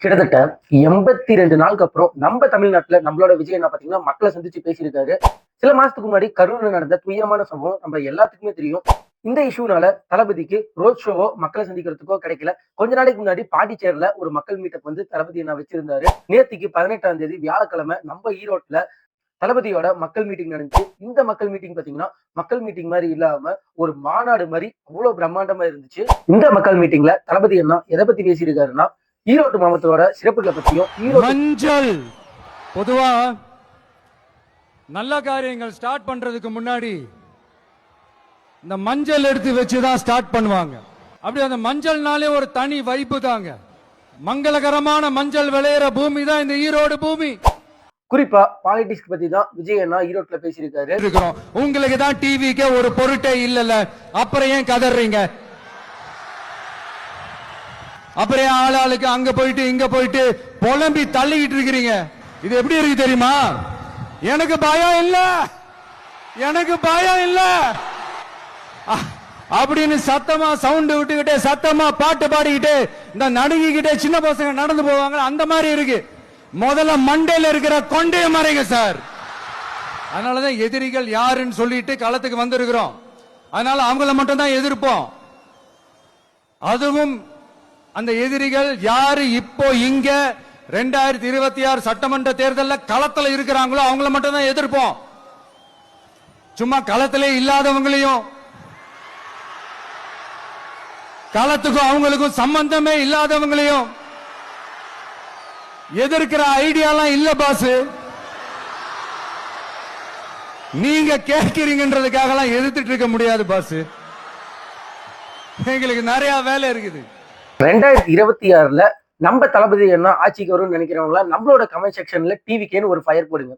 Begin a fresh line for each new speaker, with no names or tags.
கிட்டத்தட்ட 82 நாளுக்கு அப்புறம் நம்ம தமிழ்நாட்டுல நம்மளோட விஜய் என்ன பாத்தீங்கன்னா மக்களை சந்திச்சு பேசியிருக்காரு. சில மாசத்துக்கு முன்னாடி கரூர்ல நடந்த துயரமான சம்பவம் நம்ம எல்லாத்துக்குமே தெரியும். இந்த இஷ்யூனால தளபதிக்கு ரோட் ஷோவோ மக்களை சந்திக்கிறதுக்கோ கிடைக்கல. கொஞ்ச நாளைக்கு முன்னாடி பாண்டிச்சேரியில ஒரு மக்கள் மீட்டப் வந்து தளபதி என்ன வச்சிருந்தாரு. நேத்திக்கு 18ஆம் தேதி வியாழக்கிழமை நம்ம ஈரோட்ல தளபதியோட மக்கள் மீட்டிங் நடந்துச்சு. இந்த மக்கள் மீட்டிங் பாத்தீங்கன்னா மக்கள் மீட்டிங் மாதிரி இல்லாம ஒரு மாநாடு மாதிரி அவ்வளவு பிரம்மாண்டமா இருந்துச்சு. இந்த மக்கள் மீட்டிங்ல தளபதி என்ன எதை பத்தி பேசியிருக்காருன்னா, ஈரோடு மாவட்டத்தோட சிறப்புகளை பத்தியும்
மஞ்சள் பொதுவா நல்ல காரியங்கள் ஸ்டார்ட் பண்றதுக்கு முன்னாடி இந்த மஞ்சள் எடுத்து வச்சுதான் ஸ்டார்ட் பண்ணுவாங்க. அப்படி அந்த மஞ்சள்னாலே ஒரு தனி வைப்பு தாங்க. மங்களகரமான மஞ்சள் விளையிற பூமி தான் இந்த ஈரோடு பூமி.
குறிப்பா பாலிடிக்ஸ் பத்தி தான் விஜய் அண்ணா ஈரோட்ல பேசியிருக்காரு.
உங்களுக்கு தான் டிவிக்கே ஒரு பொருட்டே இல்லல, அப்புறம் ஏன் கதறீங்க? அப்புறம் ஆளாளுக்கு அங்க போயிட்டு இங்க போயிட்டு புலம்பி தள்ளிக்கிட்டு இருக்கிறீங்க. இது எப்படி இருக்கு தெரியுமா? எனக்கு பயம் இல்ல, எனக்கு பயம் இல்ல அப்படின்னு சத்தமா சவுண்ட் விட்டுக்கிட்டே சத்தமா பாட்டு பாடிக்கிட்டு இந்த நடுங்கிக்கிட்டே சின்ன பசங்க நடந்து போவாங்க. அந்த மாதிரி இருக்கு. முதல்ல மண்டையில இருக்கிற கொண்டைய மறைங்க சார். அதனாலதான் எதிரிகள் யாருன்னு சொல்லிட்டு களத்துக்கு வந்திருக்கிறோம். அதனால அவங்கள மட்டும் தான் எதிர்ப்போம். அதுவும் அந்த எதிரிகள் யாரு இப்போ இங்க 2026 சட்டமன்ற தேர்தலில் களத்துல இருக்கிறாங்களோ அவங்கள மட்டும் தான் எதிர்ப்போம். சும்மா களத்திலே இல்லாதவங்களையும், களத்துக்கும் அவங்களுக்கும் சம்பந்தமே இல்லாதவங்களையும் எதிர்க்கிற ஐடியாலாம் இல்ல பாஸ். நீங்க கேட்கிறீங்கன்றதுக்காக எதிர்த்துட்டு இருக்க முடியாது பாஸ். எங்களுக்கு நிறைய வேலை இருக்குது.
2026ல நம்ம தளபதி என்ன ஆட்சிக்கு வரும்னு நினைக்கிறவங்களா நம்மளோட கமெண்ட் செக்ஷன்ல டிவிக்கேன்னு ஒரு ஃபயர் போடுங்க.